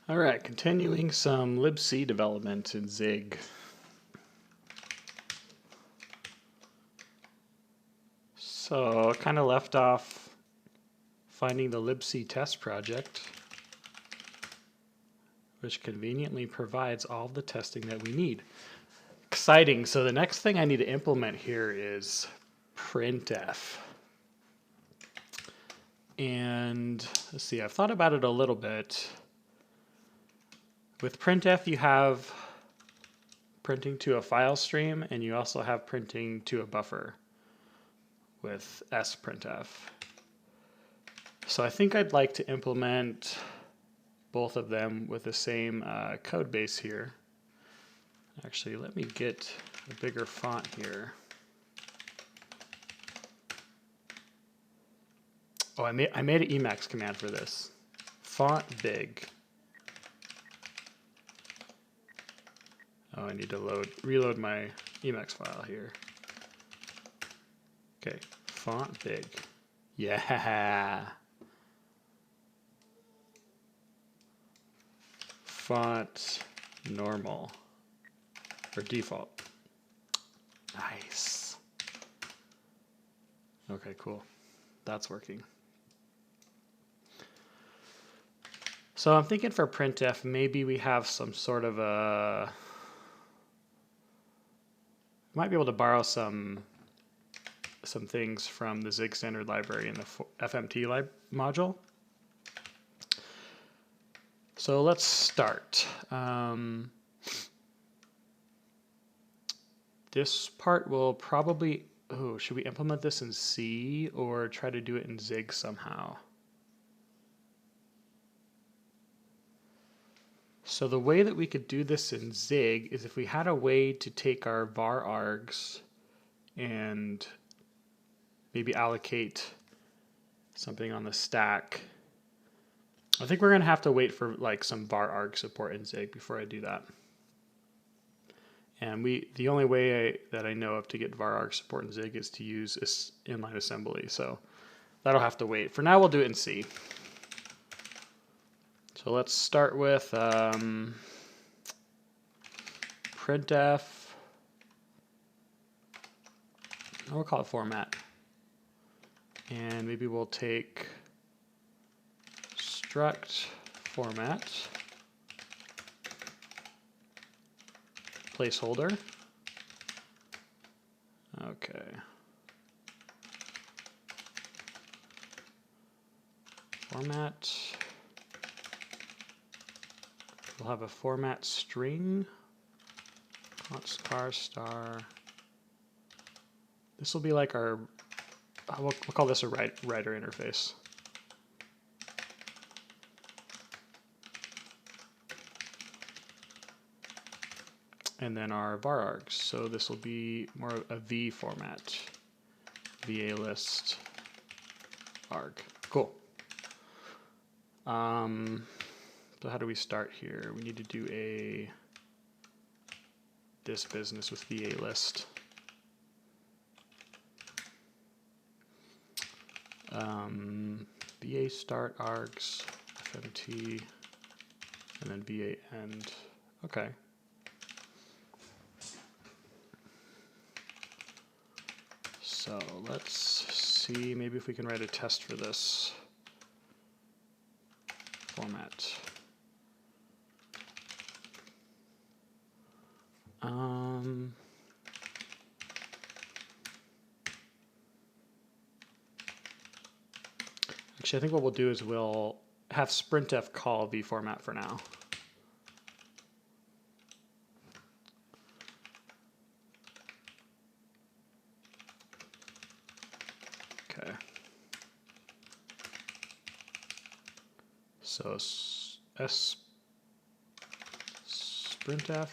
All right, continuing some libc development in Zig. So kind of left off finding the libc test project, which conveniently provides all the testing that we need. Exciting. So the next thing I need to implement here is Printf. And let's see, I've thought about it a little bit. With Printf, you have printing to a file stream, and you also have printing to a buffer with sprintf. So I think I'd like to implement both of them with the same code base here. Actually, let me get a bigger font here. Oh, I made an Emacs command for this. Font big. Oh, I need to reload my Emacs file here. Okay, font big. Yeah. Font normal or default. Nice. Okay, cool. That's working. So I'm thinking for printf, maybe we have some sort of a, might be able to borrow some things from the Zig standard library in the FMT module. So let's start. This part will probably, should we implement this in C or try to do it in Zig somehow? So the way that we could do this in Zig is if we had a way to take our var args and maybe allocate something on the stack. I think we're going to have to wait for like some var arg support in Zig before I do that. And the only way that I know of to get var arg support in Zig is to use inline assembly. So that'll have to wait. For now, we'll do it in C. So let's start with printf. We'll call it format. And maybe we'll take struct format placeholder. Okay. Format. We'll have a format string. Const char star. This will be like our, we'll call this a writer interface. And then our var args. So this will be more of a V format. VA list arg. Cool. So how do we start here? We need to do this business with VA list. VA start args, FMT, and then VA end. Okay. So let's see, maybe if we can write a test for this format. Actually, I think what we'll do is we'll have sprintf call vformat for now. Okay. So sprintf.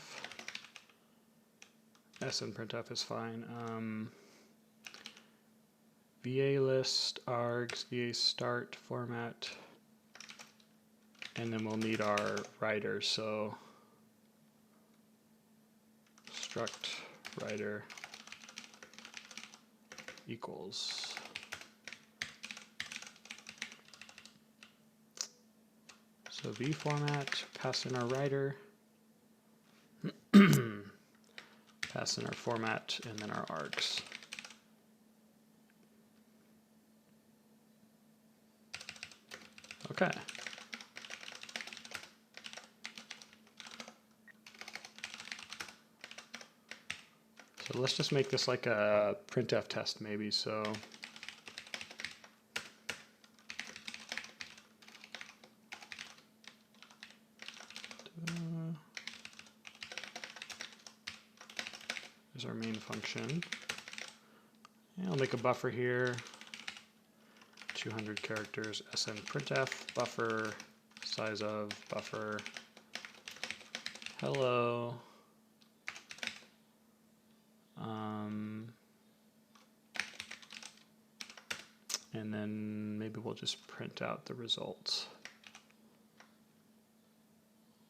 S in printf is fine. VA list args, VA start format, and then we'll need our writer. So struct writer equals. So So v format, pass in our writer, pass in our format, and then our args. Okay. So let's just make this like a printf test maybe. So there's our main function. And I'll make a buffer here. 200 characters, sn printf, buffer, size of, buffer, hello. And then maybe we'll just print out the results.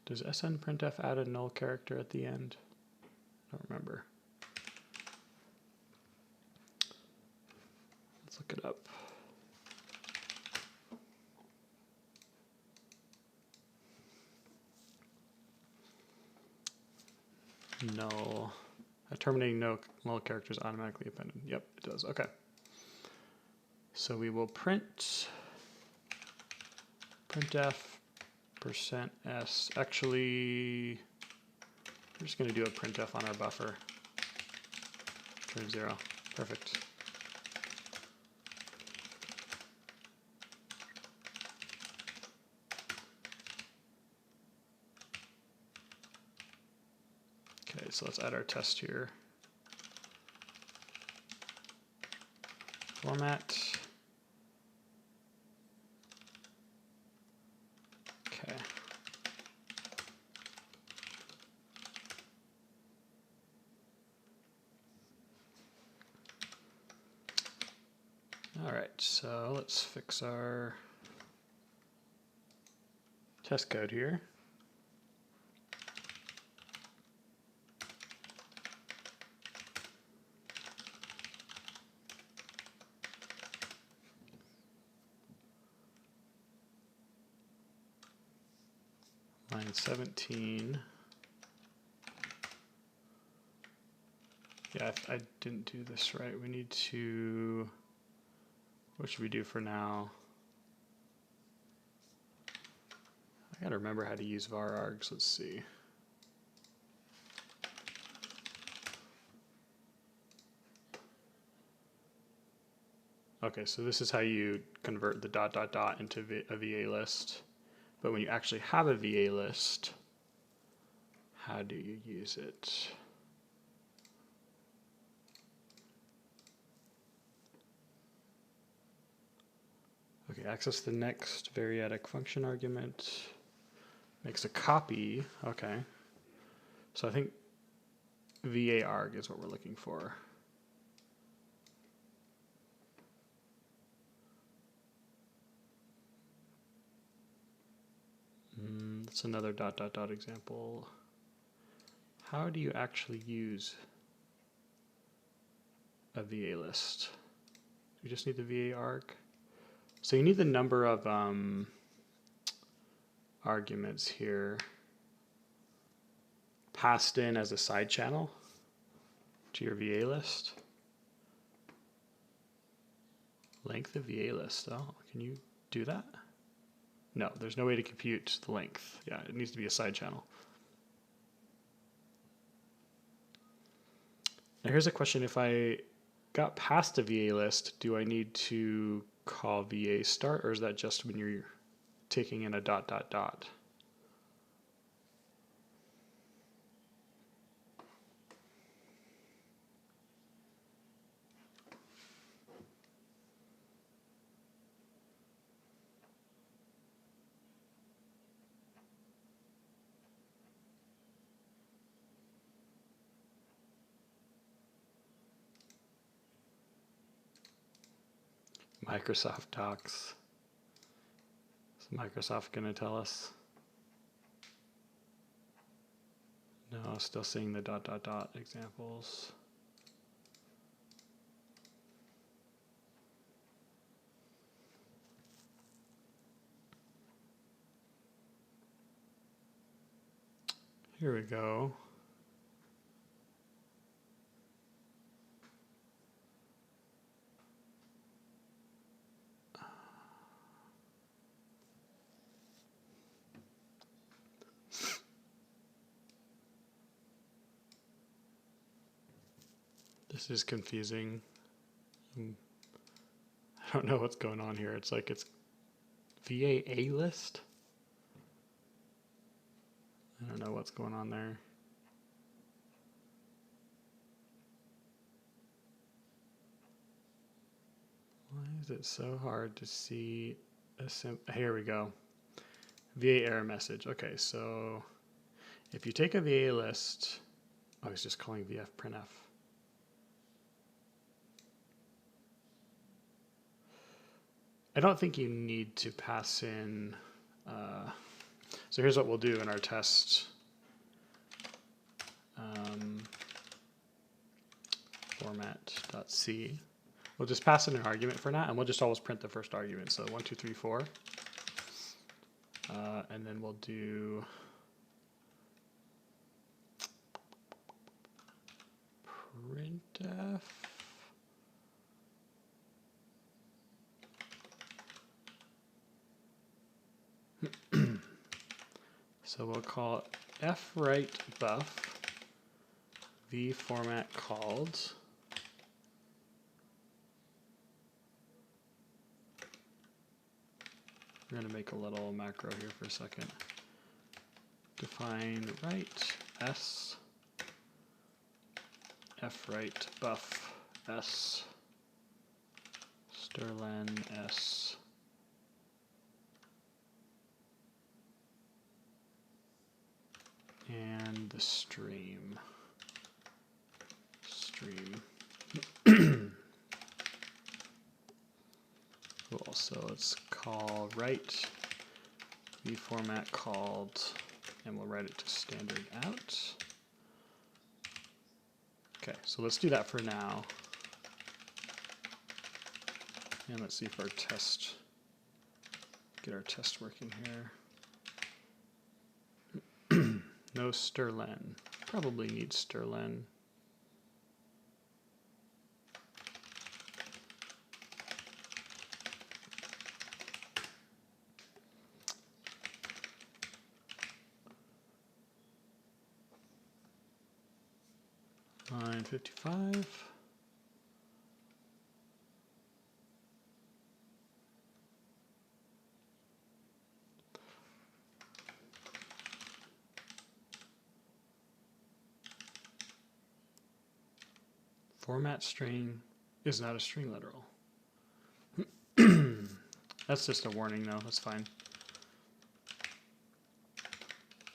Does sn printf add a null character at the end? I don't remember. Let's look it up. Null. Terminating null characters automatically appended. Yep, it does. Okay. So we will printf %s. Actually, we're just going to do a printf on our buffer. Turn 0. Perfect. Okay, so let's add our test here. Format. Okay. All right, so let's fix our test code here. Line 17. Yeah, I didn't do this right. We need to, what should we do for now? I gotta remember how to use var args. Let's see. Okay, so this is how you convert the ... into a VA list. But when you actually have a VA list, how do you use it? Okay, access the next variadic function argument. Makes a copy. Okay. So I think VA arg is what we're looking for. That's another ... example. How do you actually use a VA list? You just need the VA arg. So you need the number of arguments here passed in as a side channel to your VA list. Length of VA list. Oh, can you do that? No, there's no way to compute the length. Yeah, it needs to be a side channel. Now here's a question. If I got past a VA list, do I need to call VA start, or is that just when you're taking in a ... Microsoft Docs. Is Microsoft going to tell us? No, still seeing the ... examples. Here we go. This is confusing. I don't know what's going on here. It's like it's VA A list. I don't know what's going on there. Why is it so hard to see a here we go. VA error message. Okay, so if you take a VA list, I was just calling VF printf. I don't think you need to pass in, so here's what we'll do in our test. Format.c. We'll just pass in an argument for now, and we'll just always print the first argument. So 1, 2, 3, 4. And then we'll do printf. So we'll call fwrite buff v format called. We're going to make a little macro here for a second. Define write s fwrite buff s strlen s and the stream. Cool. So let's call write v format called, and we'll write it to standard out. Okay, so let's do that for now. And let's see if our test, get our test working here. No strlen. Probably need strlen. Line 55. Format string is not a string literal. That's just a warning though, that's fine.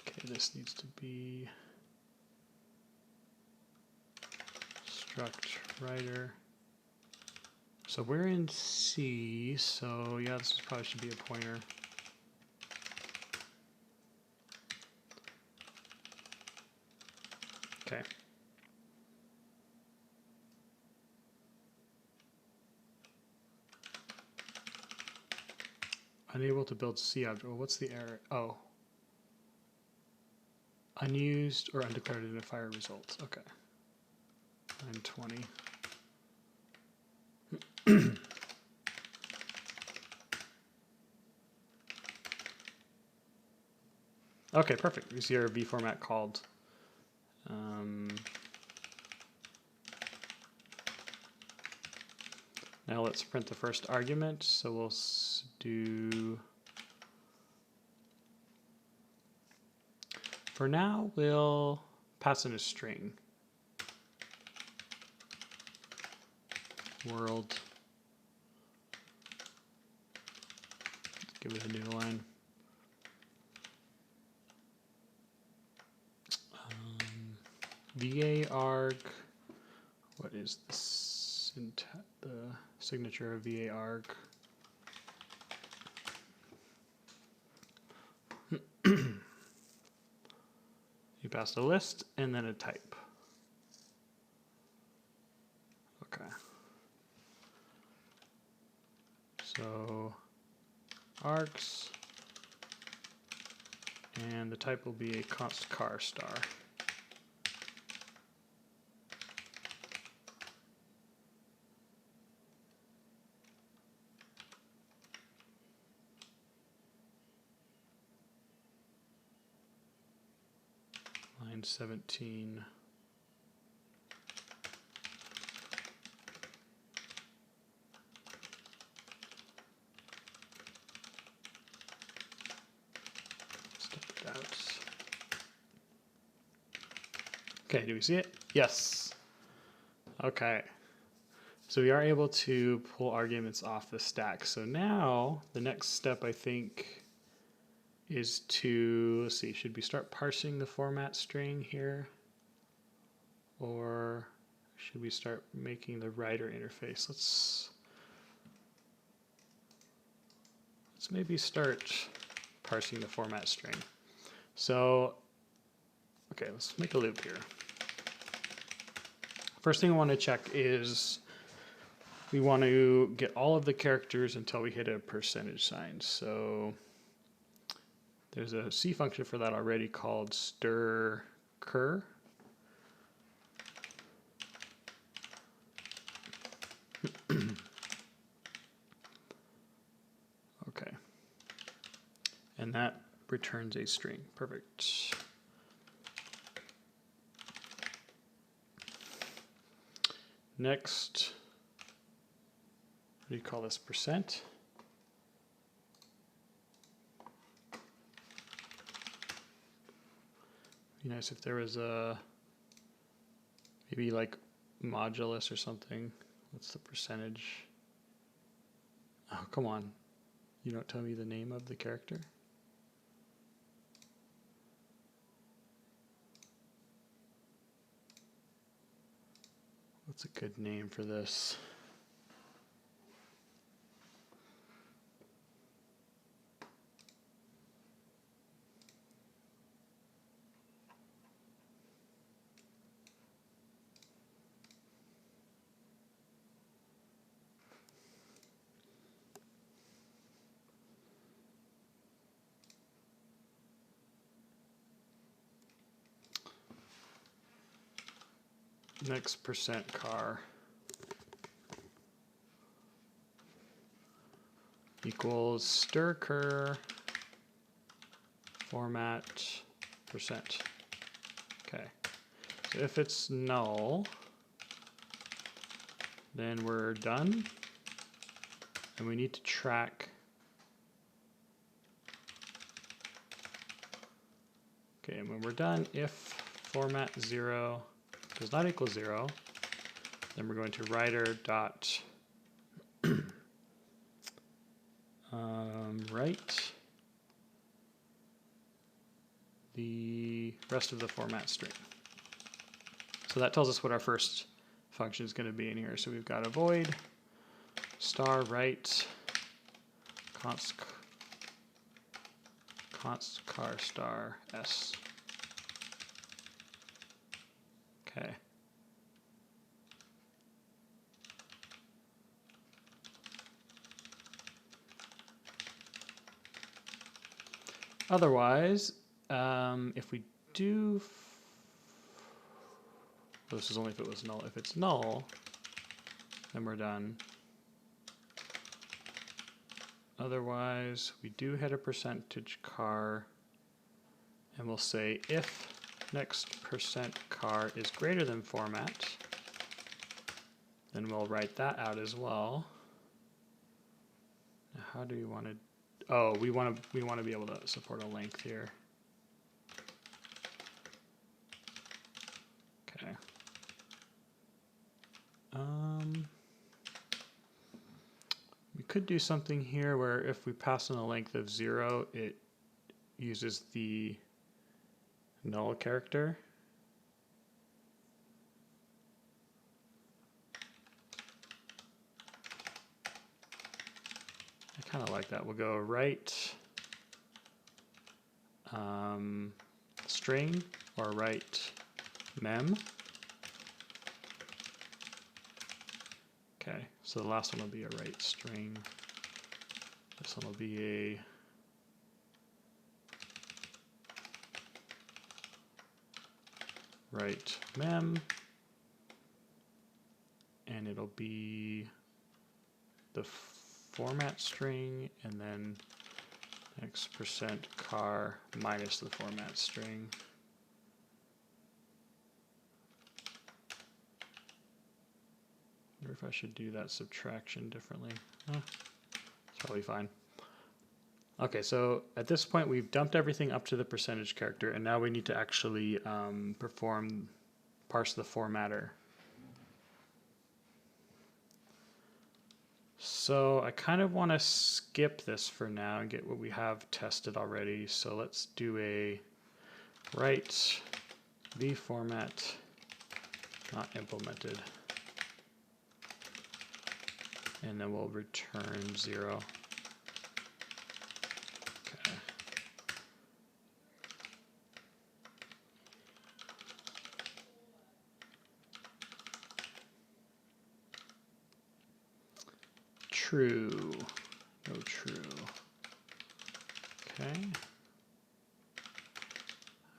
Okay, this needs to be struct writer. So we're in C, so yeah, this probably should be a pointer. Okay. Unable to build C object. Well, what's the error? Oh. Unused or undeclared identifier results. Okay. Line 20. Okay, perfect. We see our v format called. Now let's print the first argument. So we'll do, for now, we'll pass in a string. World. Give it a new line. VA arg. What is the signature of VA arg? You passed a list and then a type. Okay. So args And the type will be a const char star. Line 17. Okay, do we see it? Yes. Okay. So we are able to pull arguments off the stack. So now the next step, I think, is to, let's see, should we start parsing the format string here? Or should we start making the writer interface? Let's maybe start parsing the format string. So, okay, let's make a loop here. First thing I want to check is we want to get all of the characters until we hit a percentage sign. So there's a C function for that already called stir cur. Okay. And that returns a string. Perfect. Next, what do you call this? Percent. Be nice if there was a maybe like modulus or something. What's the percentage? Oh, come on. You don't tell me the name of the character? What's a good name for this? Next percent car equals stir cur format percent. Okay, so if it's null, then we're done, and we need to track. Okay, and when we're done, if format 0 does not equal 0, then we're going to writer dot write the rest of the format string. So that tells us what our first function is going to be in here. So we've got a void star write const char star s. Okay. Otherwise, if we do, well, this is only if it was null. If it's null, then we're done. Otherwise, we do hit a percentage car, and we'll say if next percent car is greater than format, then we'll write that out as well. Now, how do we want to? Oh, we want to be able to support a length here. Okay. We could do something here where if we pass in a length of 0, it uses the null character. I kind of like that. We'll go write string or write mem. Okay, so the last one will be a write string. This one will be write mem, and it'll be the format string and then x%char minus the format string. I wonder if I should do that subtraction differently. It's probably fine. Okay, so at this point we've dumped everything up to the percentage character, and now we need to actually parse the formatter. So I kind of want to skip this for now and get what we have tested already. So let's do a write v format not implemented, and then we'll return 0. Okay. True. No true. Okay.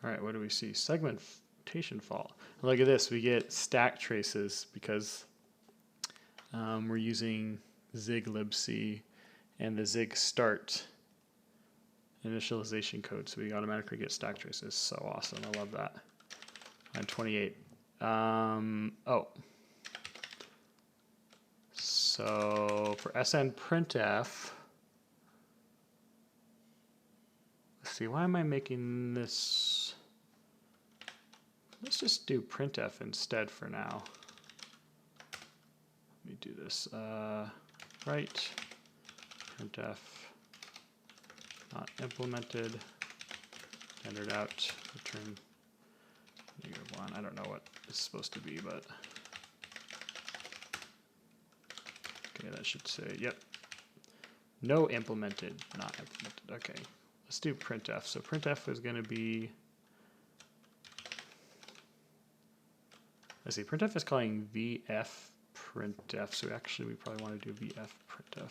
All right, what do we see? Segmentation fault. Look at this. We get stack traces because we're using zig libc and the zig start initialization code, so we automatically get stack traces. So awesome. I love that. Line 28. Oh. So for SN printf, let's see, why am I making this? Let's just do printf instead for now. Let me do this. Write printf not implemented, standard out, return -1. I don't know what it's supposed to be, but okay, that should say, yep. No implemented, not implemented. Okay, let's do printf. So printf is going to be, let's see, printf is calling vf printf, so actually we probably want to do vf printf.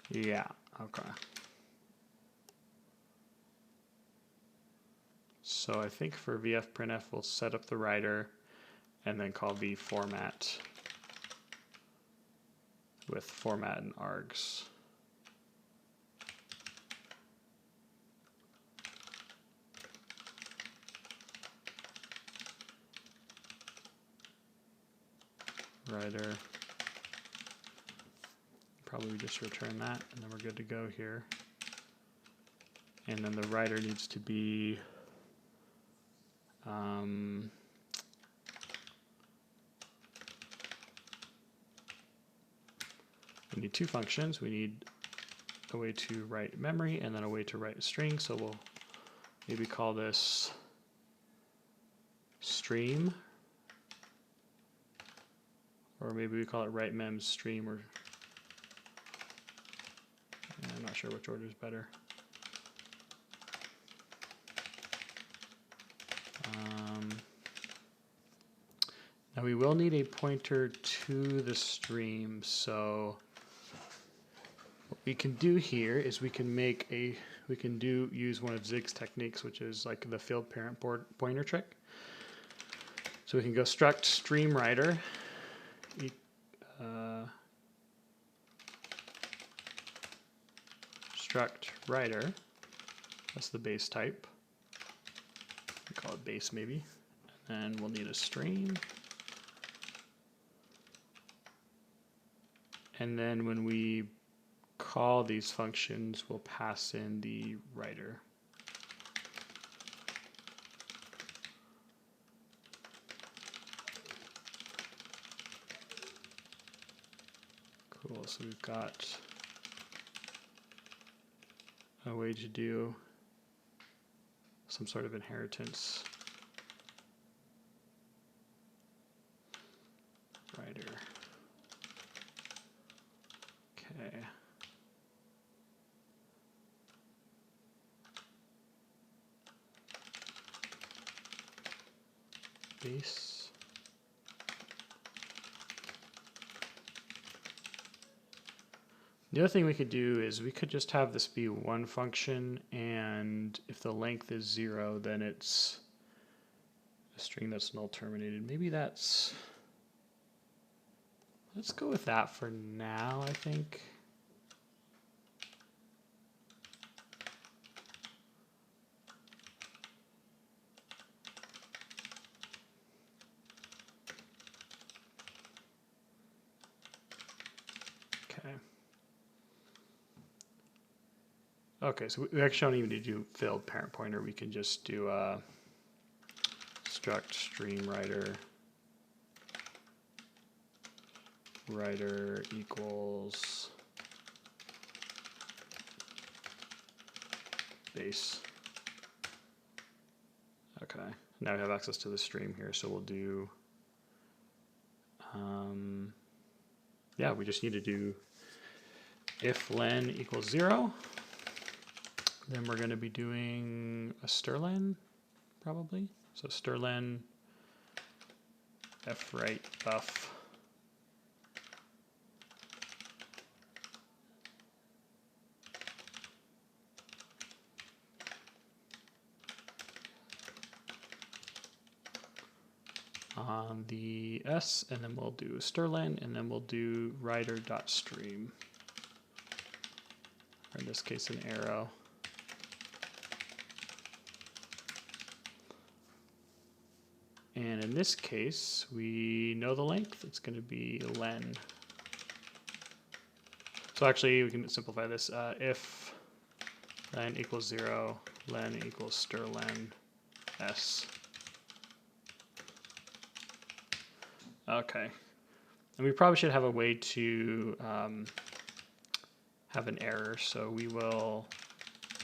Yeah, okay. So I think for vf printf we'll set up the writer and then call v format with format and args. Writer. Probably just return that, and then we're good to go here. And then the writer needs to be we need two functions. We need a way to write memory and then a way to write a string. So we'll maybe call this stream, or maybe we call it write mem stream, or I'm not sure which order is better. Now we will need a pointer to the stream, so what we can do here is we can use one of Zig's techniques, which is like the field parent pointer trick. So we can go struct stream writer, struct writer, that's the base type. We call it base maybe. And then we'll need a stream. And then when we call these functions, we'll pass in the writer. Cool, so we've got a way to do some sort of inheritance. Writer. Okay. Base. The other thing we could do is we could just have this be one function, and if the length is 0, then it's a string that's null terminated. Maybe that's, let's go with that for now, I think. Okay. Okay, so we actually don't even need to do filled parent pointer. We can just do struct stream writer equals base. Okay, now we have access to the stream here, so we'll do, yeah, we just need to do if len equals 0. Then we're going to be doing a strlen, probably. So strlen fwrite buff on the S, and then we'll do strlen, and then we'll do writer.stream. Or in this case, an arrow. And in this case, we know the length. It's going to be len. So actually, we can simplify this. If len equals 0, len equals strlen s. Okay. And we probably should have a way to have an error. So we will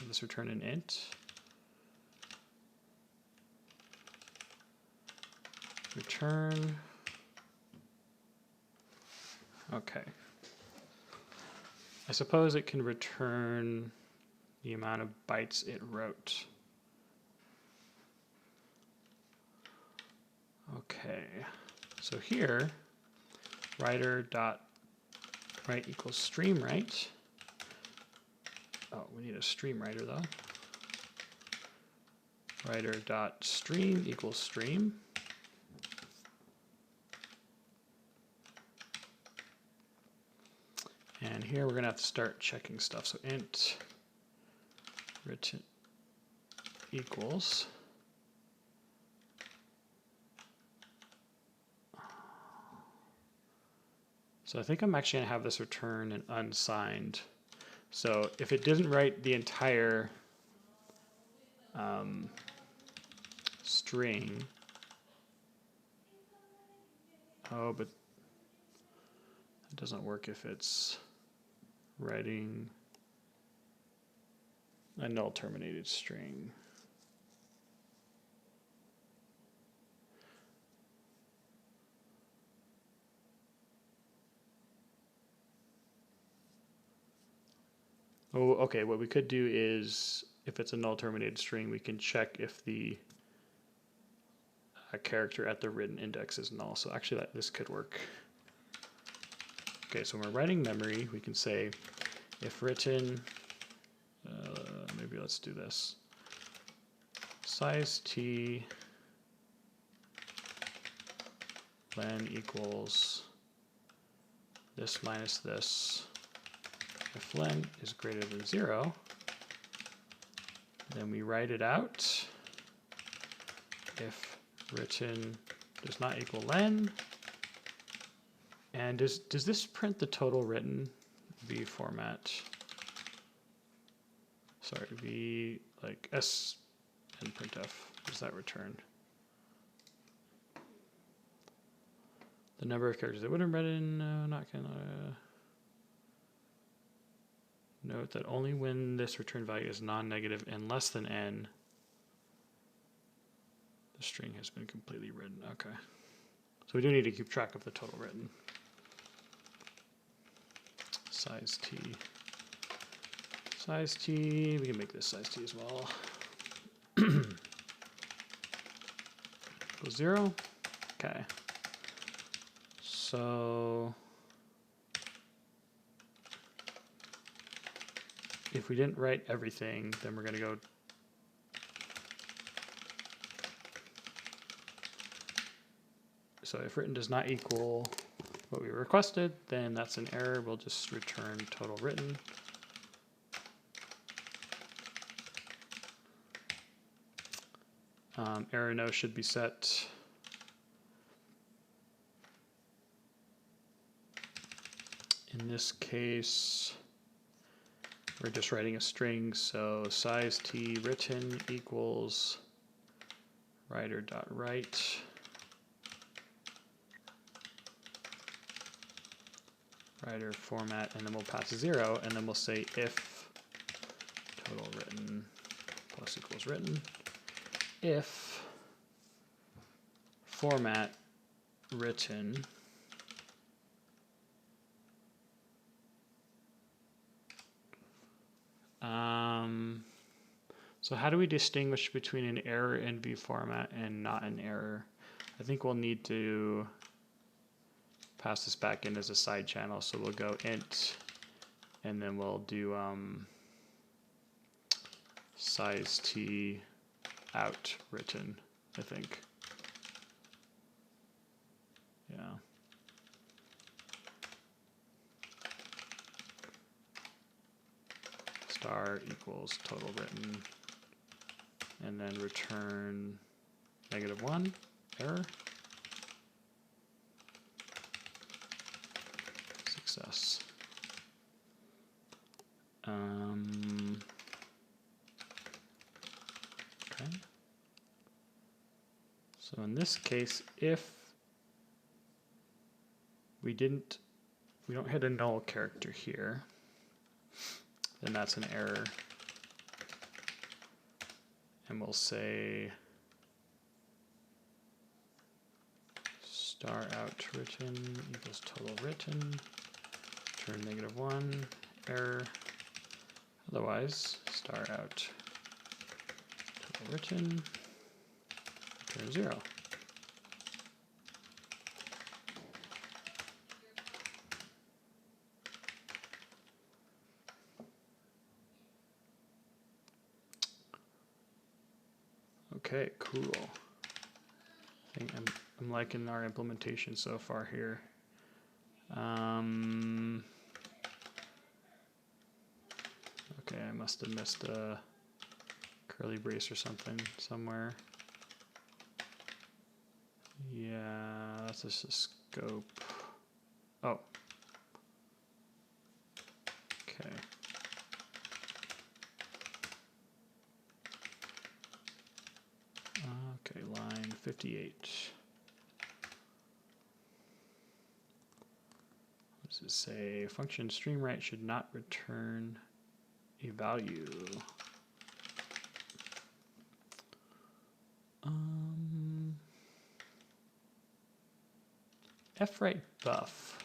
let's return an int. Return. Okay. I suppose it can return the amount of bytes it wrote. Okay. So here, writer.write equals stream write. Oh, we need a stream writer though. Writer.stream equals stream. And here we're going to have to start checking stuff. So int written equals. So I think I'm actually going to have this return an unsigned. So if it doesn't write the entire string, oh, but it doesn't work if it's writing a null terminated string. Oh, okay, what we could do is, if it's a null terminated string, we can check if the character at the written index is null. So actually this could work. Okay, so when we're writing memory, we can say if written, maybe let's do this, size t len equals this minus this. If len is greater than 0, then we write it out. If written does not equal len, and does this print the total written v format? Sorry, v like s and printf. Does that return the number of characters that would have read in? Not gonna. Note that only when this return value is non-negative and less than n, the string has been completely written. Okay. So we do need to keep track of the total written. Size t. Size t, we can make this size t as well. Equals 0. Okay. So if we didn't write everything, then we're going to go So if written does not equal what we requested, then that's an error. We'll just return total written. Error no should be set. In this case, we're just writing a string, so size t written equals writer.write. Writer format, and then we'll pass 0, and then we'll say if total written plus equals written, if format written so how do we distinguish between an error in view format and not an error? I think we'll need to pass this back in as a side channel, so we'll go int, and then we'll do size t out written, I think. Yeah. Star equals total written, and then return -1 error. Success. Okay. So in this case, if we don't hit a null character here, then that's an error. And we'll say star out written equals total written, return -1 error. Otherwise, star out total written, return 0. Okay, cool. I think I'm liking our implementation so far here. Okay, I must have missed a curly brace or something somewhere. Yeah, that's just a scope. Oh. Okay. Okay, line 58. What does it say? Function streamWrite should not return a value. fwrite buff.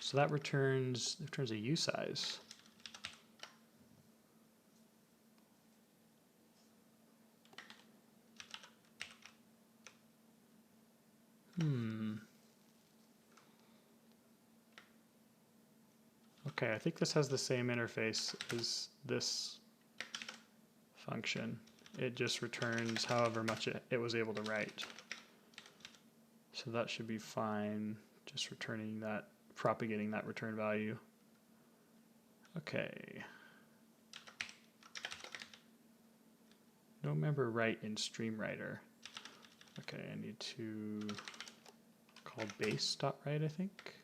So that returns a usize. Okay, I think this has the same interface as this function. It just returns however much it was able to write. So that should be fine, just returning that, propagating that return value. Okay. No member write in streamWriter. Okay, I need to call base.write, I think.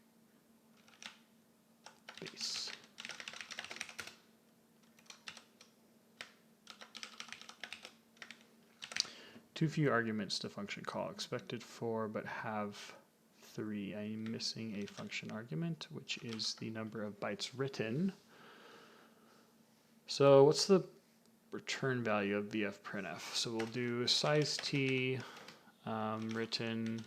Base. Too few arguments to function call. Expected 4, but have 3. I am missing a function argument, which is the number of bytes written. So what's the return value of VF_printf? So we'll do size t written.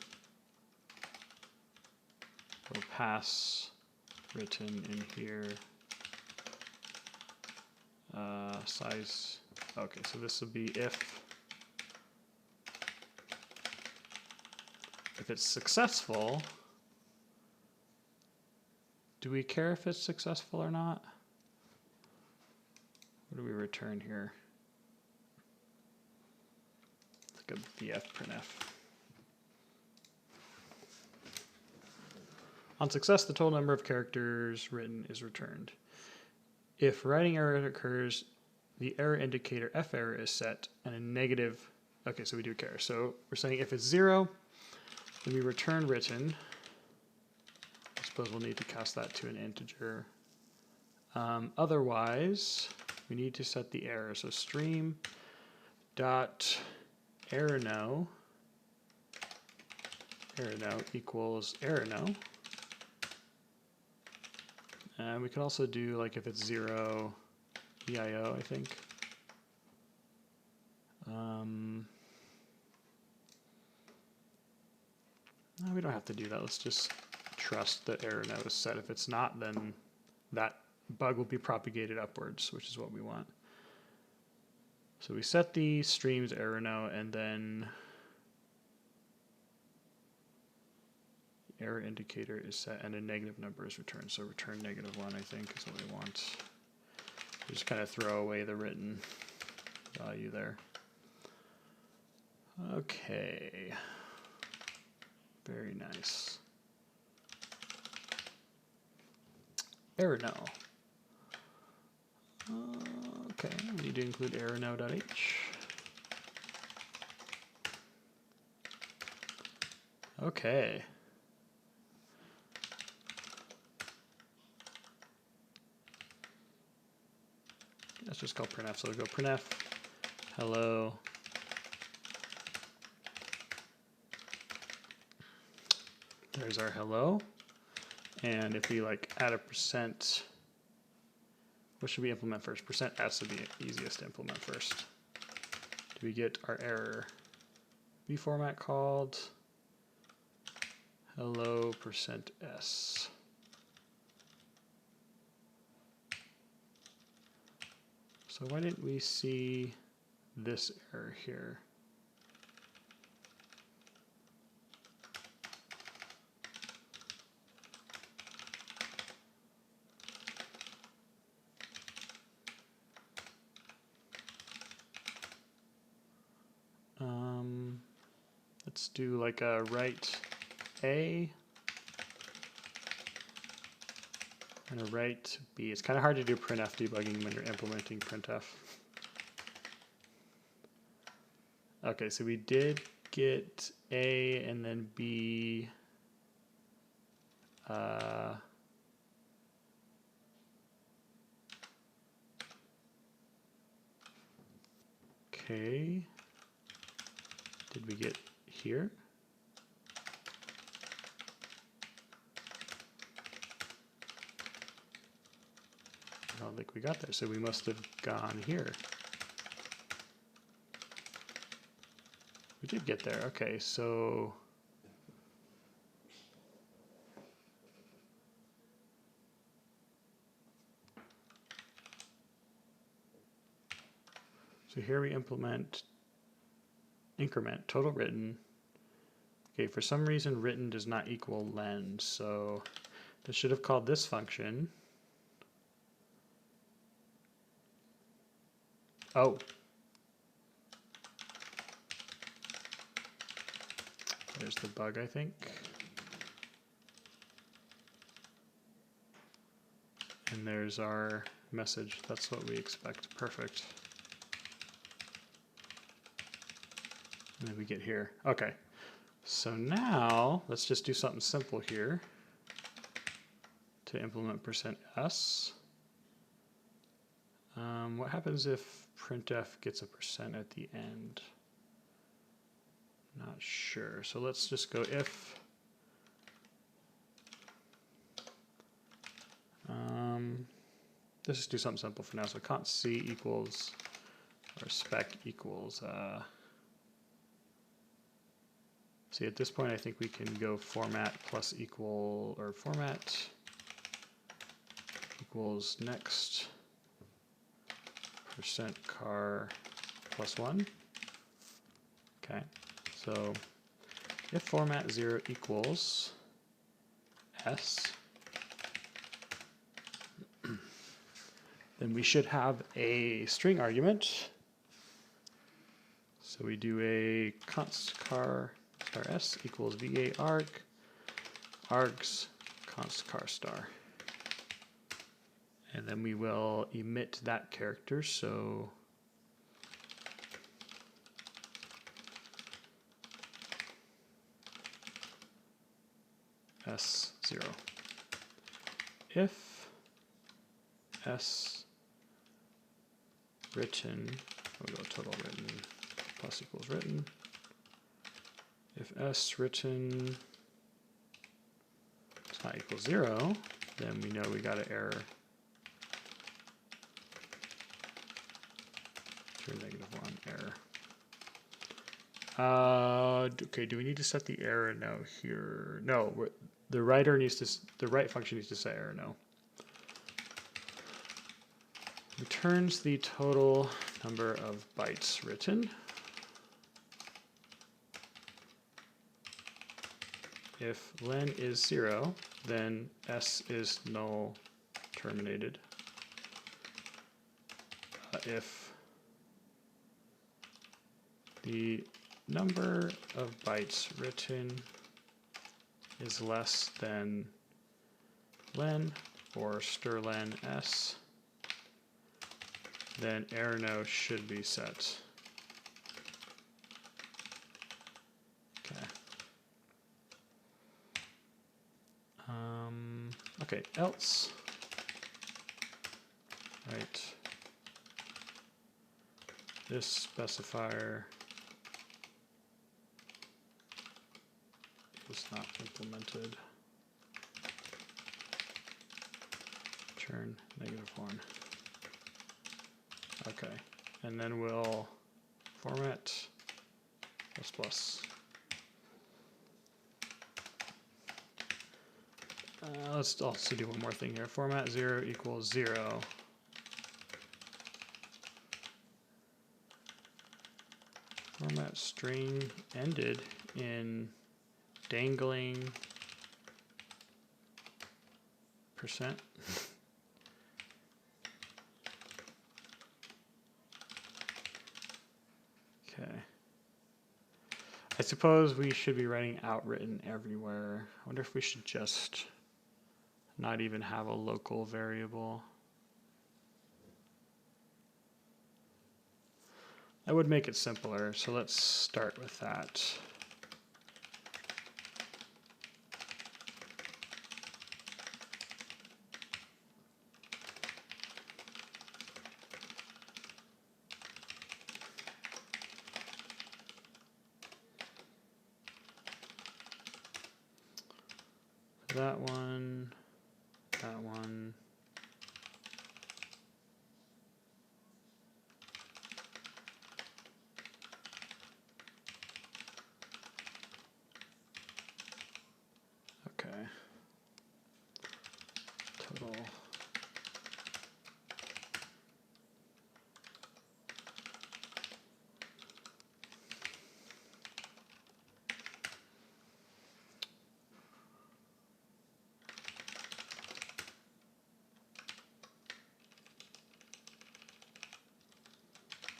We'll pass written in here. Size. Okay, so this will be if it's successful. Do we care if it's successful or not? What do we return here? like a BF printf. On success, the total number of characters written is returned. If writing error occurs, the error indicator F error is set and a negative. Okay, so we do care. So we're saying if it's 0, then we return written. I suppose we'll need to cast that to an integer. Otherwise, we need to set the error. So stream dot error no equals error no. And we can also do, like, if it's 0 EIO, I think. No, we don't have to do that. Let's just trust that error no is set. If it's not, then that bug will be propagated upwards, which is what we want. So we set the stream's error no, and then error indicator is set and a negative number is returned. So return -1, I think, is what we want. We just kind of throw away the written value there. Okay. Very nice. Error no. Okay, we need to include error no.h. Okay. Let's just call printf. So we'll go printf hello. There's our hello. And if we like add a %, what should we implement first? %s would be easiest to implement first. Do we get our error? V format called hello %s. So why didn't we see this error here? Let's do like a write A and a write B. It's kind of hard to do printf debugging when you're implementing printf. Okay, so we did get A and then B. Okay. Did we get here? I don't think we got there, so we must have gone here. We did get there. Okay, so here we implement increment total written. Okay, for some reason written does not equal len, so this should have called this function. Oh. There's the bug, I think. And there's our message. That's what we expect. Perfect. And then we get here. Okay. So now let's just do something simple here to implement %s. What happens if printf gets a % at the end? Not sure. So let's just go if let's just do something simple for now. So const c equals or spec equals see, at this point I think we can go format plus equal or format equals next %char +1. Okay, so if format 0 equals s, then we should have a string argument. So we do a const char star s equals va args const char star. And then we will emit that character, so S0. If S written, we'll go total written plus equals written. If S written is not equals 0, then we know we got an error. -1 error. Okay, do we need to set the error no here? No, the writer needs to, the write function needs to set error no. Returns the total number of bytes written. If len is 0, then S is null terminated. If the number of bytes written is less than len or strlen s, then error no should be set. Okay. Okay, else. Right. This specifier is not implemented. Return -1. Okay, and then we'll format ++. Let's also do one more thing here. Format 0 equals 0. Format string ended in dangling %. Okay. I suppose we should be writing outwritten everywhere. I wonder if we should just not even have a local variable. That would make it simpler, so let's start with that. That one, that one. Okay. Total.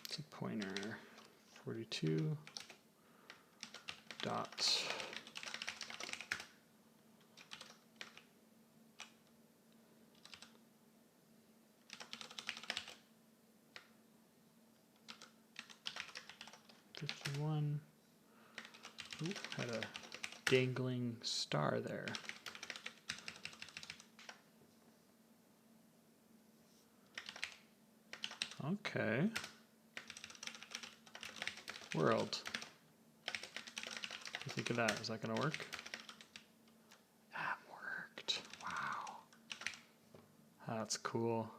It's a pointer. 42 dot. Ooh, had a dangling star there. Okay. World. What do you think of that? Is that going to work? That worked. Wow. That's cool.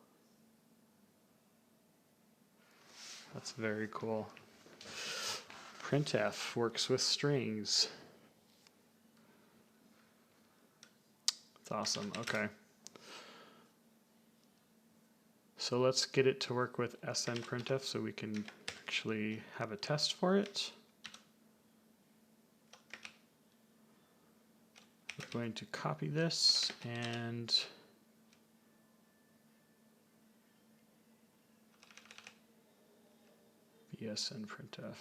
That's very cool. Printf works with strings. It's awesome. Okay. So let's get it to work with snprintf so we can actually have a test for it. We're going to copy this and snprintf.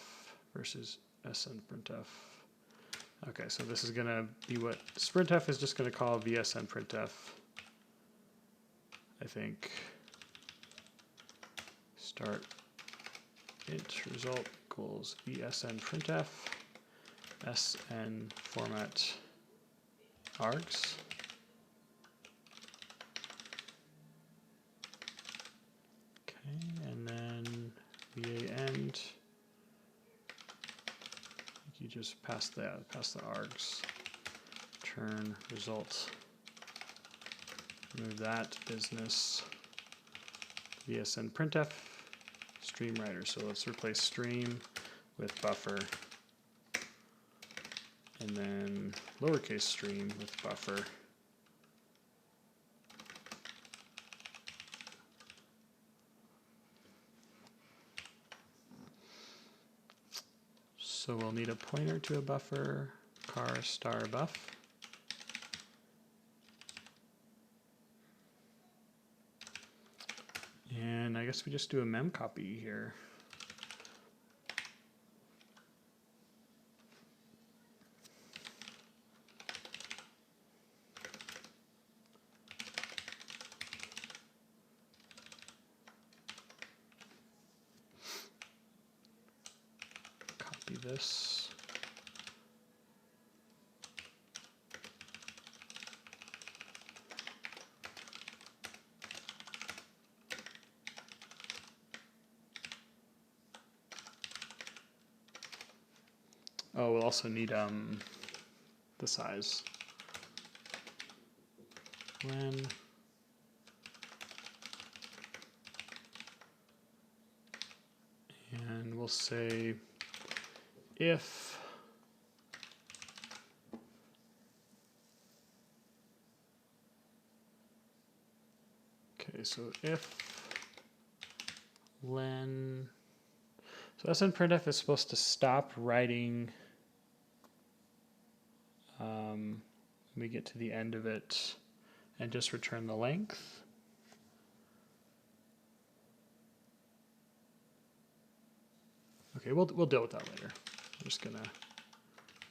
versus SNPrintf. Okay, so this is going to be what sprintf is just going to call vSNPrintf. I think start int result equals vSNPrintf SN format args. Okay, and then VA end. You just pass the args. Turn results. Move that business. vSNPrintf stream writer. So let's replace stream with buffer. And then lowercase stream with buffer. So we'll need a pointer to a buffer, car star buff. And I guess we just do a mem copy here. Copy this. Oh, we'll also need the size. When and we'll say if okay, so if len so SNPrintf is supposed to stop writing when we get to the end of it and just return the length. Okay, we'll deal with that later. I'm just gonna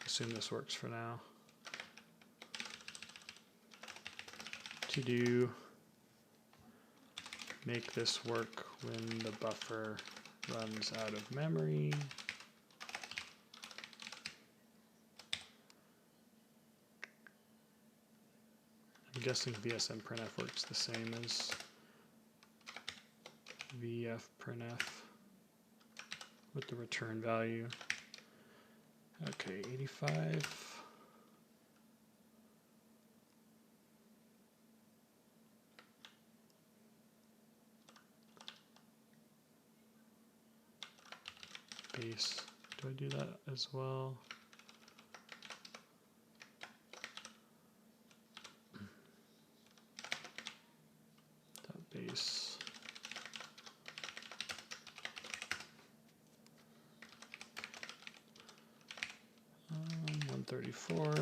assume this works for now. To do make this work when the buffer runs out of memory. I'm guessing vSNPrintf works the same as vfprintf with the return value. Okay, 85. Base. Do I do that as well? Base. 134.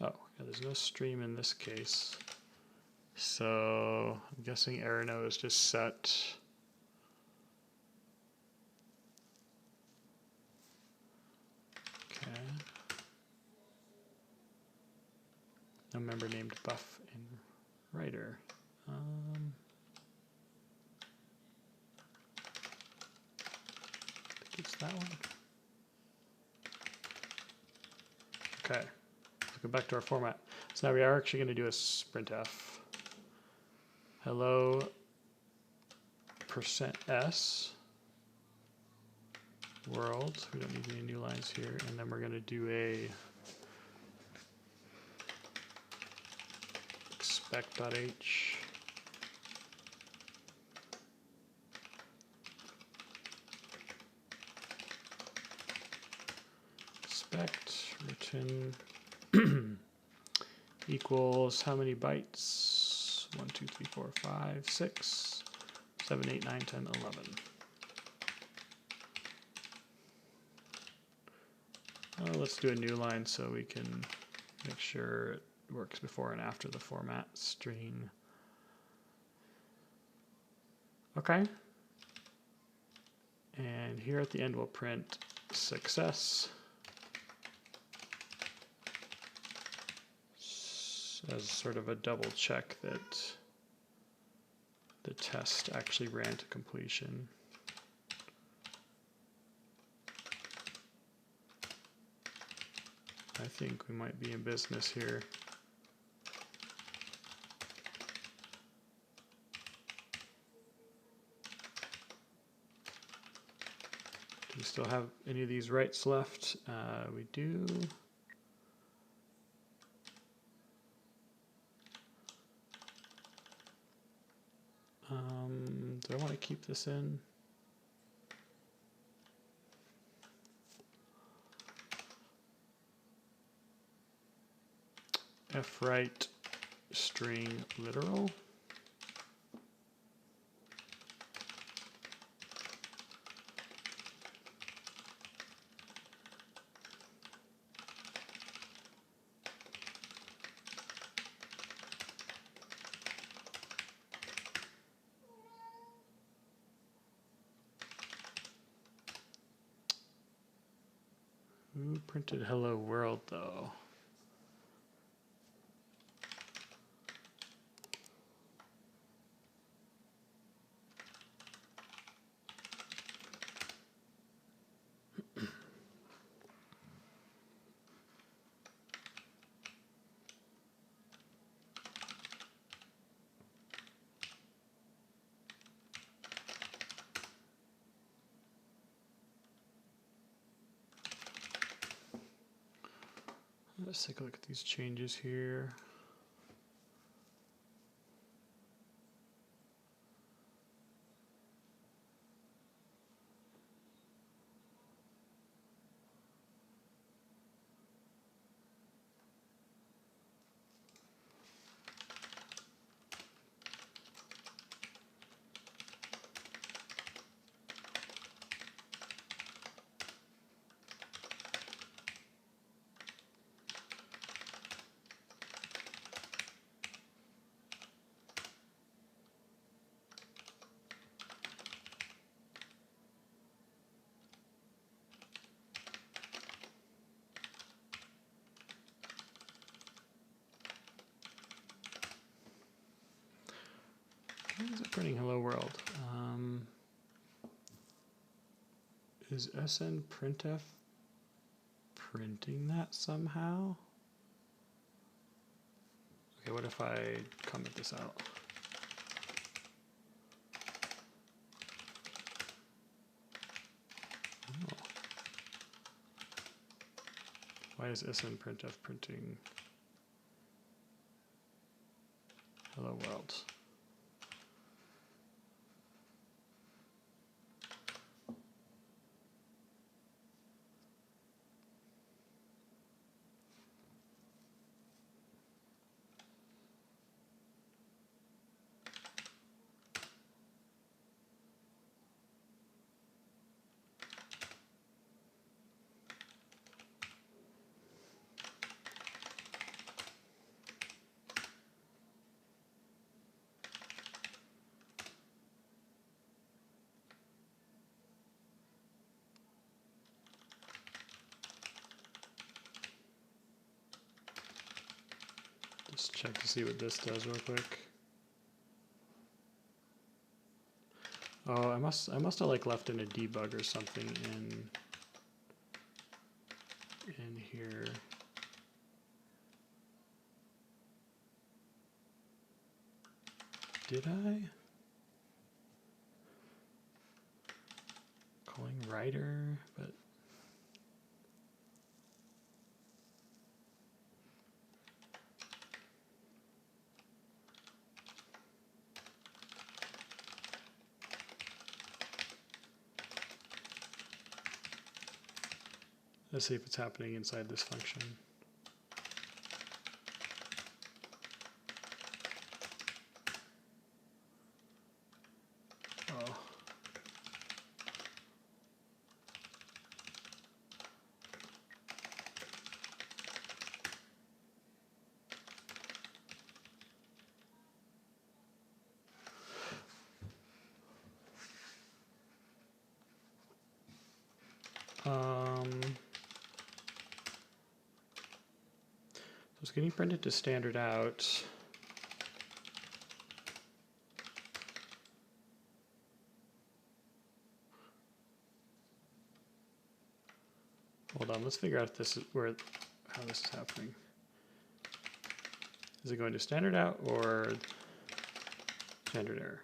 Oh, yeah, there's no stream in this case. So I'm guessing error no is just set. Okay. No member named buff in writer. I think it's that one. Okay, let's go back to our format. So now we are actually going to do a sprintf. Hello %s world. We don't need any new lines here. And then we're going to do a expect.h. Expect written equals how many bytes? 1, 2, 3, 4, 5, 6, 7, 8, 9, 10, 11. Let's do a new line so we can make sure it works before and after the format string. Okay. And here at the end, we'll print success as sort of a double check that the test actually ran to completion. I think we might be in business here. Do we still have any of these rights left? We do. Do I want to keep this in? Fwrite string literal. Who printed hello world though? Let's take a look at these changes here. Why is it printing hello world? Is SN printf printing that somehow? Okay, what if I comment this out? Oh. Why is SN printf printing hello world? Just check to see what this does real quick. Oh, I must have like left in a debug or something in here. Did I? Calling writer, but let's see if it's happening inside this function. Oh. it's getting printed to standard out. Hold on, let's figure out if this is how this is happening. Is it going to standard out or standard error?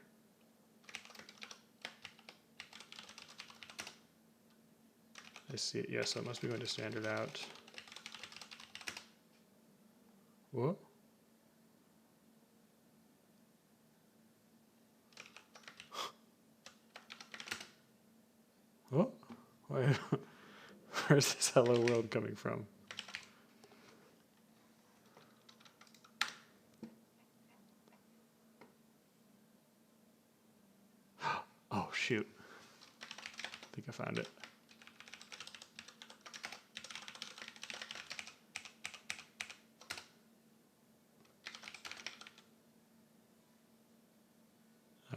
I see it. Yes, so it must be going to standard out. Whoa. Oh, where's this hello world coming from? Oh, shoot. I think I found it.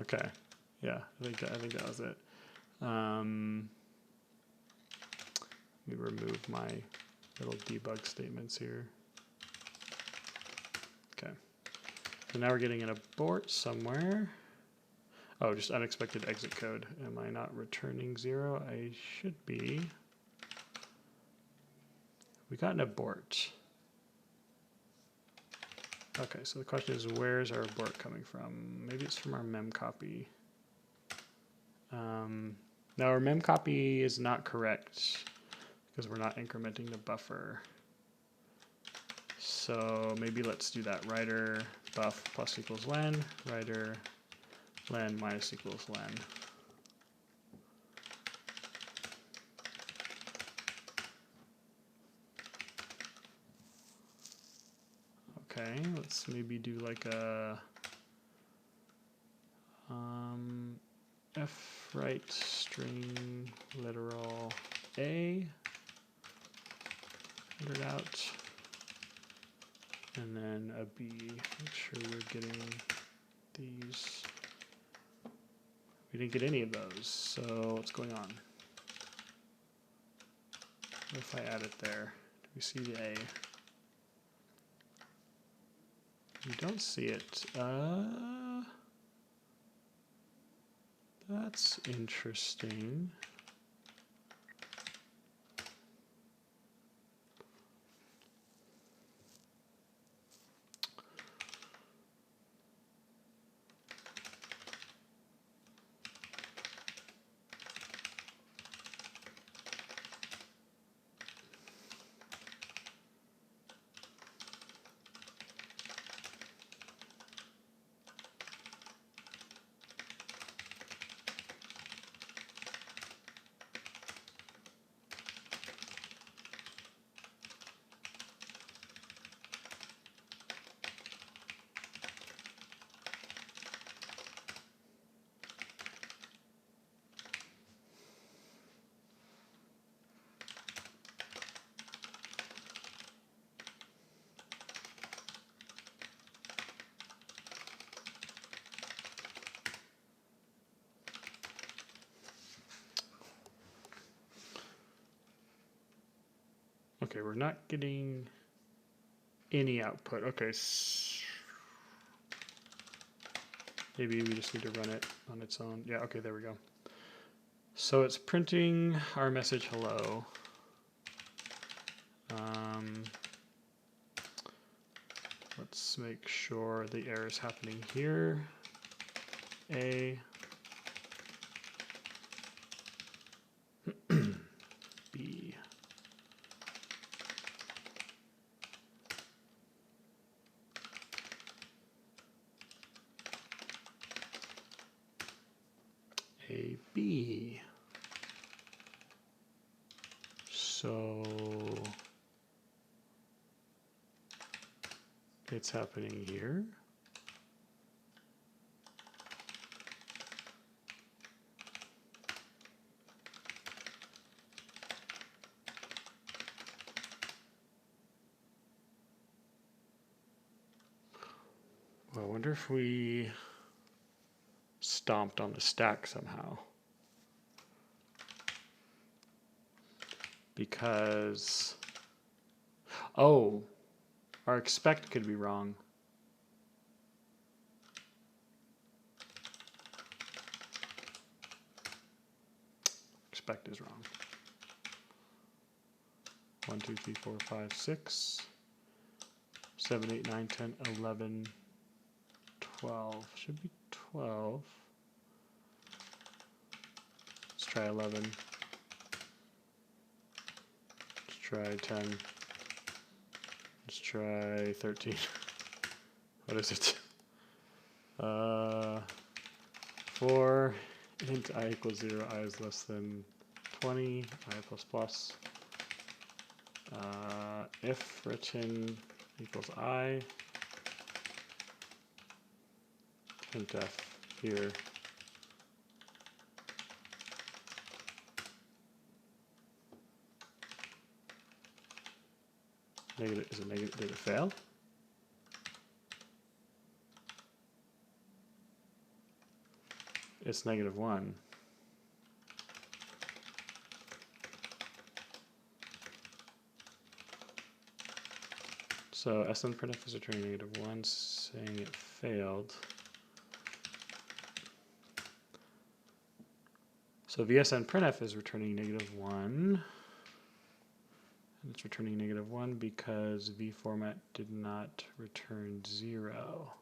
Okay. Yeah, I think that was it. Let me remove my little debug statements here. Okay. So now we're getting an abort somewhere. Oh, just unexpected exit code. Am I not returning 0? I should be. We got an abort. Okay, so the question is, where's our abort coming from? Maybe it's from our mem copy. Now our mem copy is not correct because we're not incrementing the buffer. So maybe let's do that. Writer buff plus equals len, writer len minus equals len. Okay, let's maybe do like a fwrite string literal a, entered out, and then a b. Make sure we're getting these. We didn't get any of those, so what's going on? What if I add it there? Do we see the a? You don't see it. That's interesting. Okay, we're not getting any output. Okay, maybe we just need to run it on its own. Yeah, okay, there we go. So it's printing our message hello. Let's make sure the error is happening here. A. B. A, B. So it's happening here. Well, I wonder if we stomped on the stack somehow. because, oh, our expect could be wrong. Expect is wrong. 1, 2, 3, 4, 5, 6, 7, 8, 9, 10, 11, 12. Should be 12. Let's try 11. Let's try 10. Let's try 13. What is it? 4, int I equals 0, I is less than 20, I plus plus. If written equals I, printf here. Negative, is it negative? Did it fail? It's -1. So SN printf is returning -1, saying it failed. So VSN printf is returning -1. And it's returning -1 because vformat did not return 0.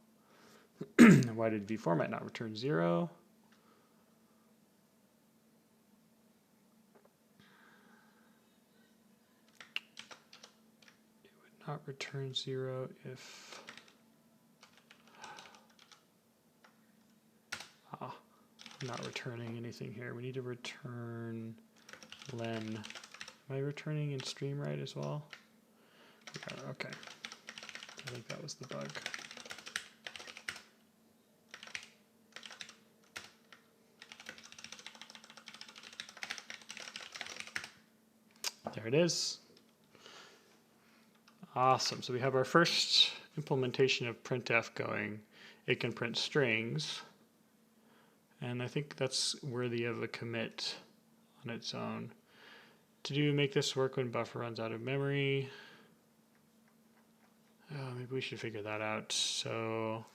Why did vformat not return 0? It would not return 0 if... not returning anything here. We need to return len. Am I returning in stream right as well? Yeah, okay. I think that was the bug. There it is. Awesome. So we have our first implementation of printf going. It can print strings. And I think that's worthy of a commit on its own. To make this work when buffer runs out of memory. Maybe we should figure that out. So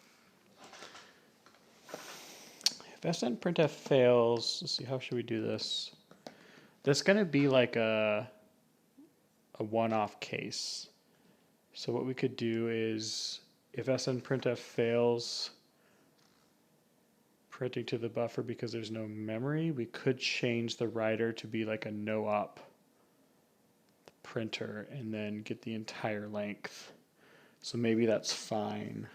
if SN printf fails, let's see, how should we do this? That's going to be like a one-off case. So what we could do is, if SN printf fails printing to the buffer because there's no memory, we could change the writer to be like a no-op printer and then get the entire length. So maybe that's fine.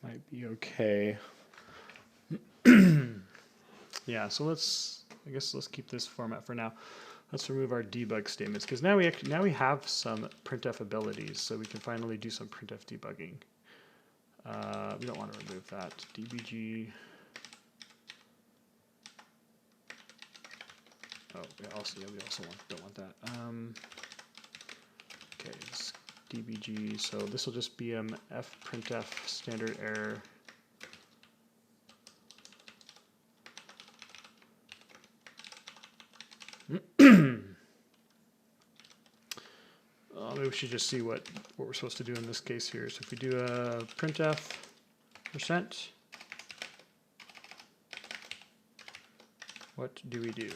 Might be okay. Yeah, so I guess let's keep this format for now. Let's remove our debug statements because now we have some printf abilities, so we can finally do some printf debugging. We don't want to remove that. dbg. Oh, we also don't want that. Okay, it's dbg. So this will just be fprintf standard error. Maybe we should just see what we're supposed to do in this case here. So if we do a printf %, what do we do?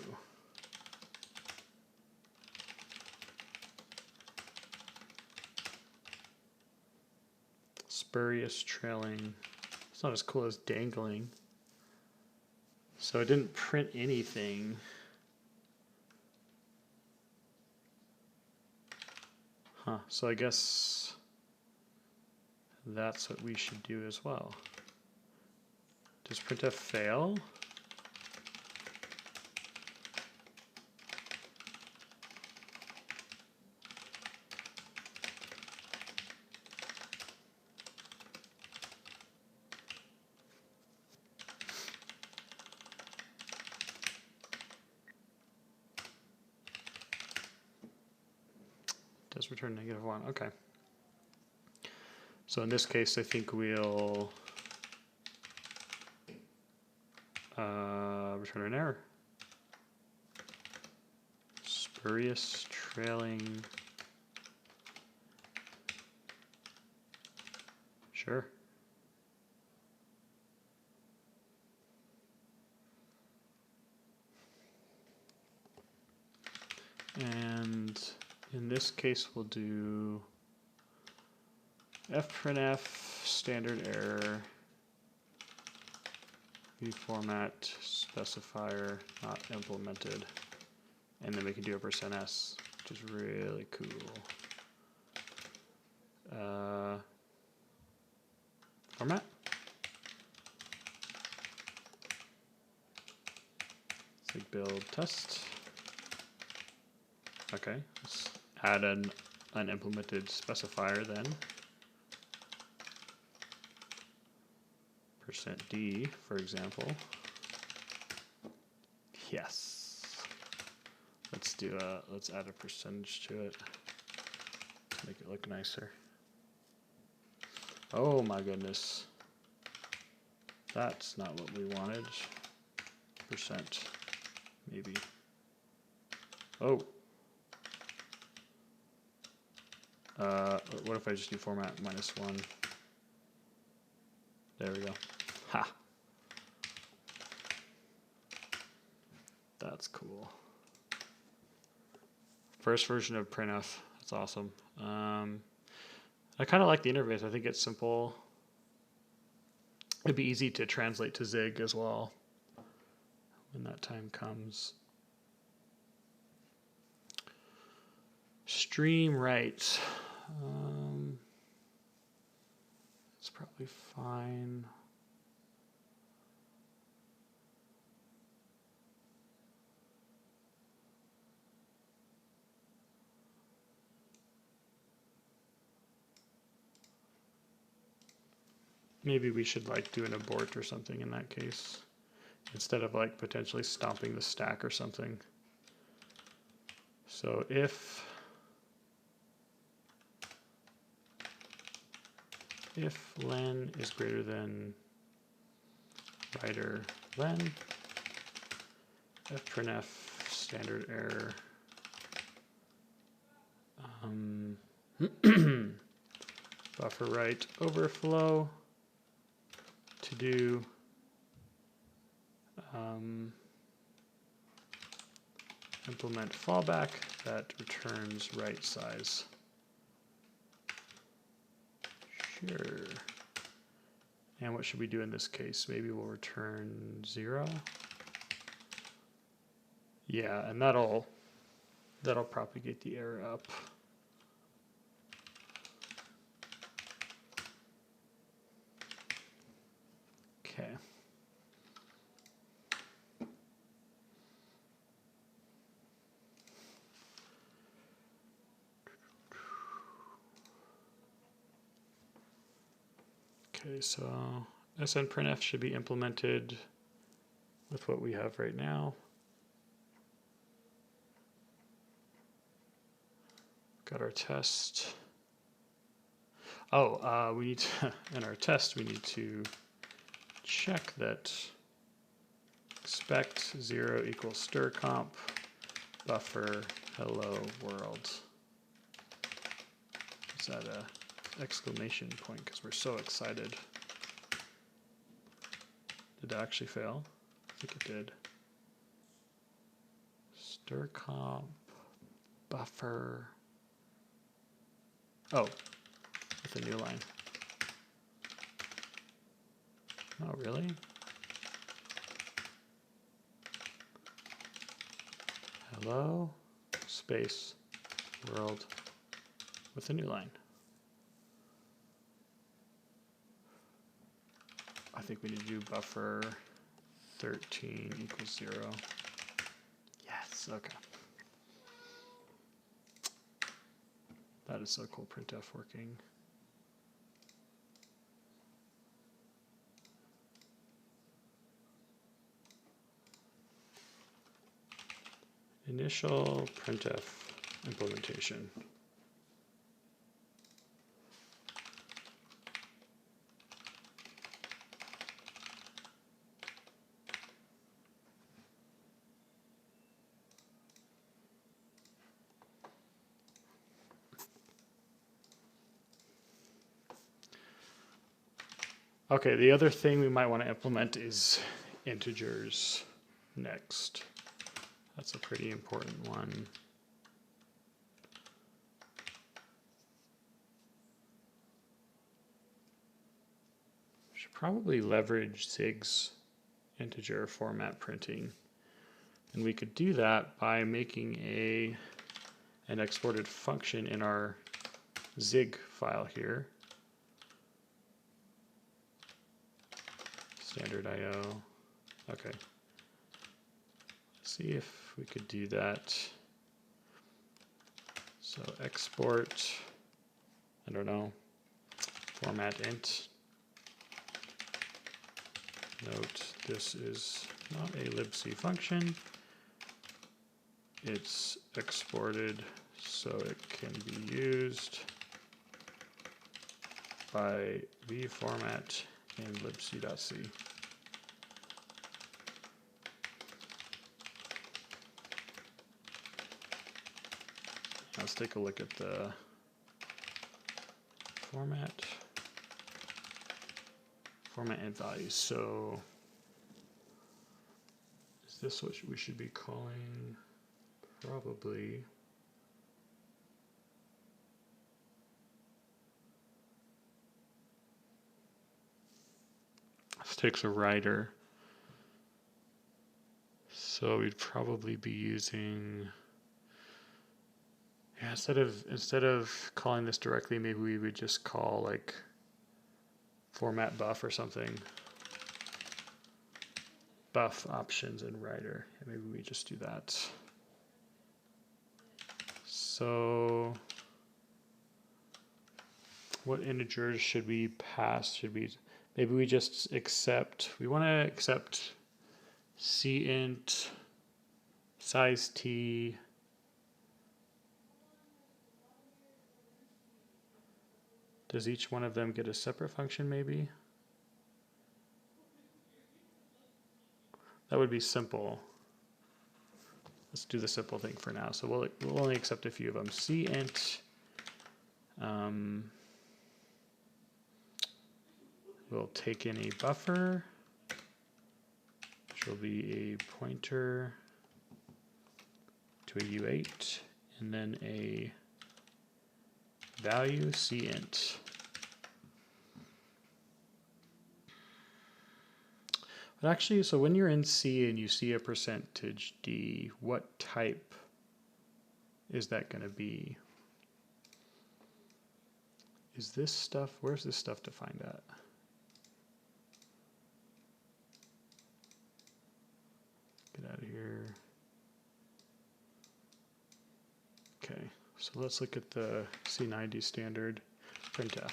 Spurious trailing. It's not as cool as dangling. So it didn't print anything. Huh, so I guess that's what we should do as well. Does printf fail? Does return -1, okay. So in this case, I think we'll return an error. Spurious trailing. Sure. And in this case, we'll do fprintf standard error vformat specifier not implemented, and then we can do a %s, which is really cool. Format. Sig build test. Okay, let's add an unimplemented specifier then. %d, for example. Yes. Let's add a percentage to it to make it look nicer. Oh my goodness. That's not what we wanted. Percent, maybe. Oh. What if I just do format -1? There we go. Ha! That's cool. First version of Printf. That's awesome. I kind of like the interface. I think it's simple. It'd be easy to translate to Zig as well when that time comes. Stream write. It's probably fine. Maybe we should like do an abort or something in that case, instead of like potentially stomping the stack or something. So if len is greater than writer len, fprintf standard error buffer write overflow to do implement fallback that returns write size. Sure. And what should we do in this case? Maybe we'll return 0. Yeah, and that'll propagate the error up. Okay. Okay, so snprintf should be implemented with what we have right now. Got our test. Oh, we need to, in our test, we need to check that expect 0 equals stir comp buffer hello world. Is that a exclamation point because we're so excited? Did it actually fail? I think it did. Stir comp buffer. Oh, with a new line. Oh, really? Hello space world with a new line. I think we need to do buffer 13 equals 0. Yes, okay. That is so cool, Printf working. Initial Printf implementation. Okay, the other thing we might want to implement is integers next. That's a pretty important one. Should probably leverage Zig's integer format printing. And we could do that by making an exported function in our Zig file here. Standard IO. Okay. Let's see if we could do that. So export, I don't know, format int. Note, this is not a libc function. It's exported so it can be used by vformat in libc.c. Let's take a look at the format int values. So is this what we should be calling? Probably. This takes a writer. So we'd probably be using, yeah, instead of calling this directly, maybe we would just call like format buff or something. Buff options and writer. And maybe we just do that. So what integers should we pass? Maybe we just accept, we want to accept cint, size t, does each one of them get a separate function maybe? That would be simple. Let's do the simple thing for now. So we'll only accept a few of them. Cint, we'll take in a buffer, which will be a pointer to a U8, and then a value cint. But actually, so when you're in C and you see a %d, what type is that going to be? Is this stuff, where's this stuff defined at? Get out of here. Okay, so let's look at the C90 standard printf.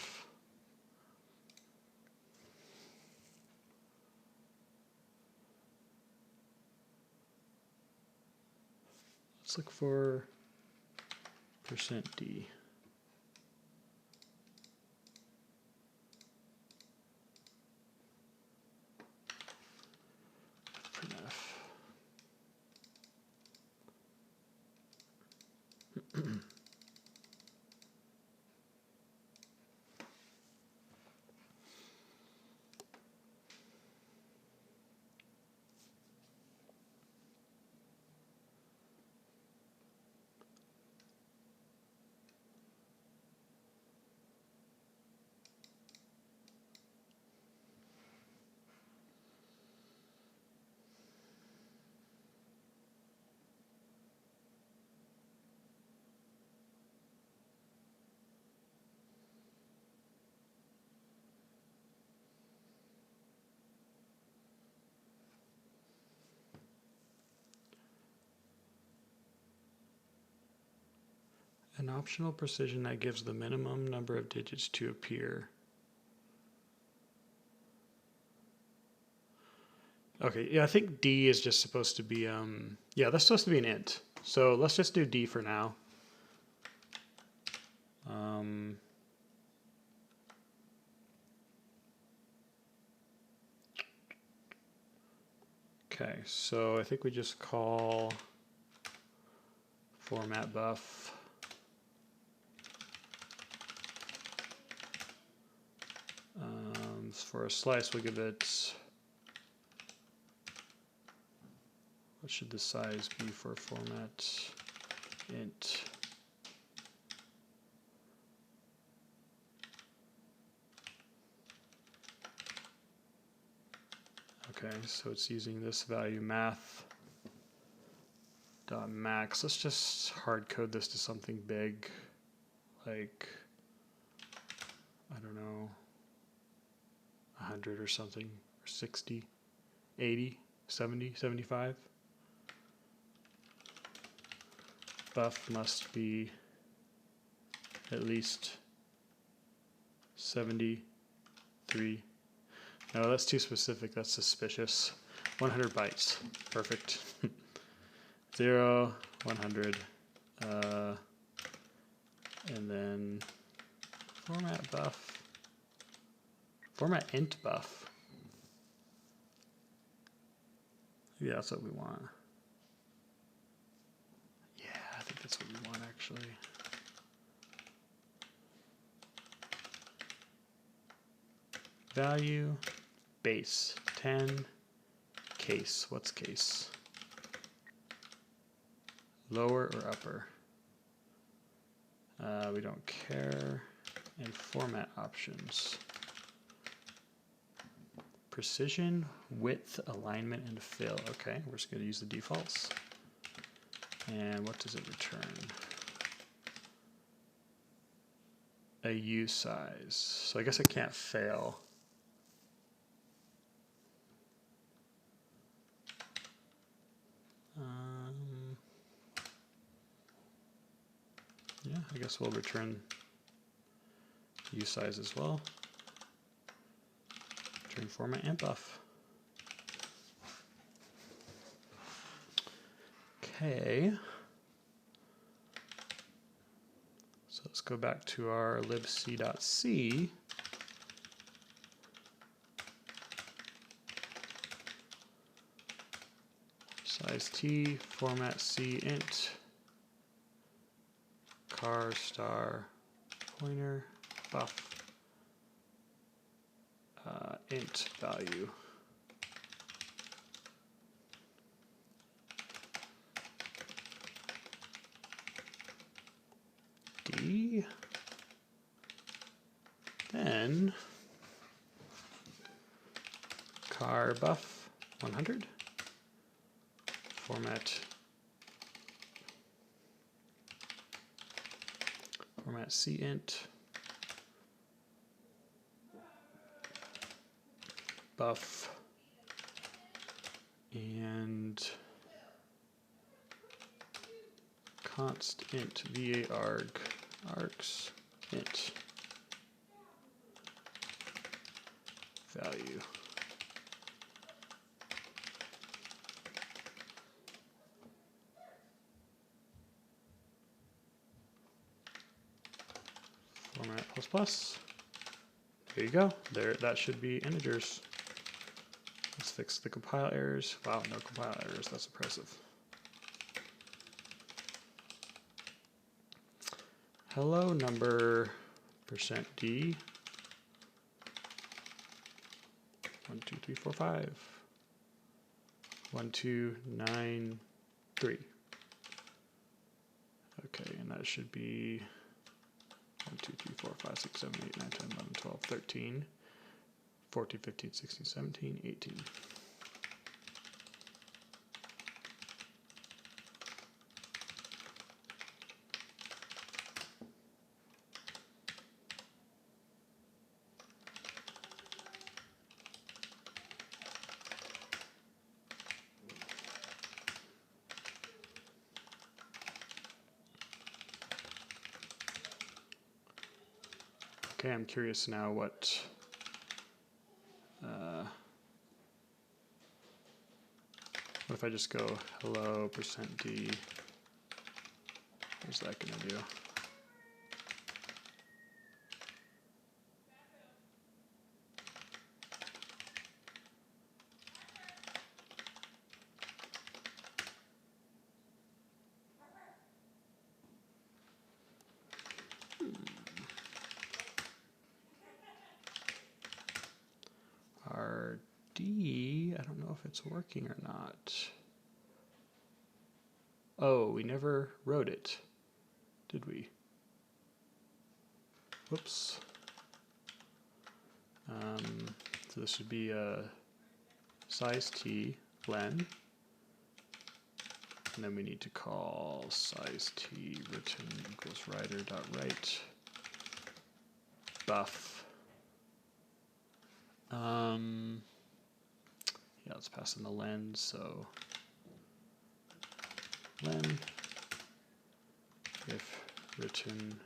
Let's look for %d. Printf. An optional precision that gives the minimum number of digits to appear. Okay, yeah, I think D is just supposed to be, yeah, that's supposed to be an int. So let's just do D for now. Okay, so I think we just call format buff for a slice, we'll give it, what should the size be for format? Int. Okay, so it's using this value math.max. Let's just hard code this to something big, like, I don't know, 100 or something, or 60, 80, 70, 75. Buff must be at least 73. No, that's too specific. That's suspicious. 100 bytes. Perfect. 0, 100. And then format buff. Format int buff. Maybe that's what we want. Yeah, I think that's what we want actually. Value, base, 10, case. What's case? Lower or upper? We don't care. And format options. Precision, width, alignment, and fill. Okay, we're just going to use the defaults. And what does it return? A U size. So I guess it can't fail. Yeah, I guess we'll return U size as well. Return format and buff. Okay. So let's go back to our libc.c. Size T, format C int, car star pointer buff, int value. D. Then car buff 100. Format C int buff and const int args int value. Format ++. There you go. There, that should be integers. Let's fix the compile errors. Wow, no compile errors. That's impressive. Hello number %d. 1, 2, 3, 4, 5. 1, 2, 9, 3. Okay, and that should be 1, 2, 3, 4, 5, 6, 7, 8, 9, 10, 11, 12, 13, 14, 15, 16, 17, 18. Okay, I'm curious now what if I just go hello %d, what's that gonna do? D, I don't know if it's working or not. Oh, we never wrote it, did we? Whoops. So this would be a size t len, and then we need to call size t written equals writer.write buff. Yeah, let's pass in the len, so len if written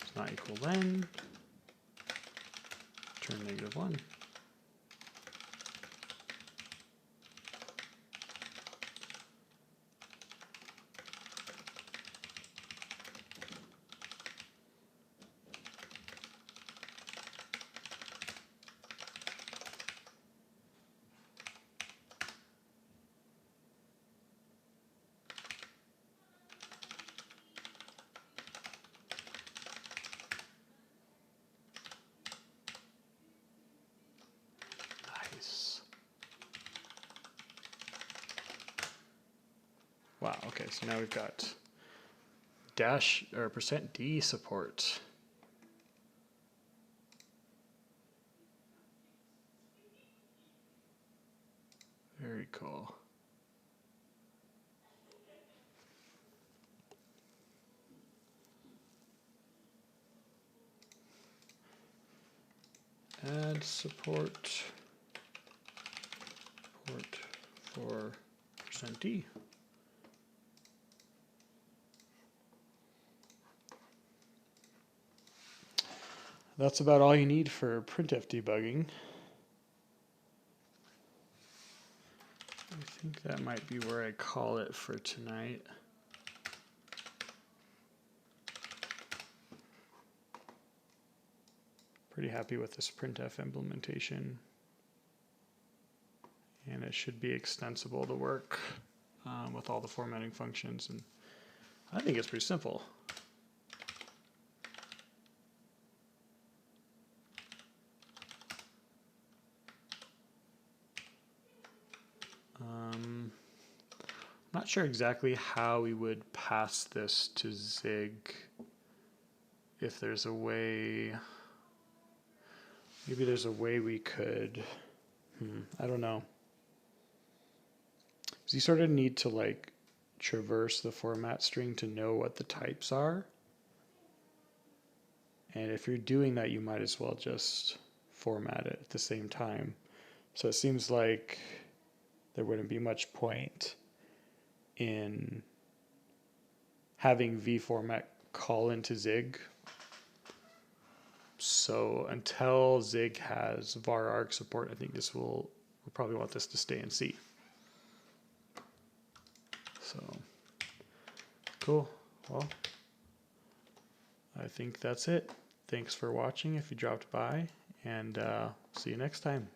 is not equal len, turn -1. Nice. Wow, okay, so now we've got dash or %d support. Very cool. Add support for %d. That's about all you need for printf debugging. I think that might be where I call it for tonight. Pretty happy with this printf implementation. And it should be extensible to work with all the formatting functions. And I think it's pretty simple. Not sure exactly how we would pass this to Zig. If there's a way, maybe there's a way we could, I don't know. So you sort of need to like traverse the format string to know what the types are. And if you're doing that, you might as well just format it at the same time. So it seems like there wouldn't be much point in having vformat call into Zig. So until Zig has var arg support, I think this we'll probably want this to stay in C. So cool. Well, I think that's it. Thanks for watching if you dropped by, and see you next time.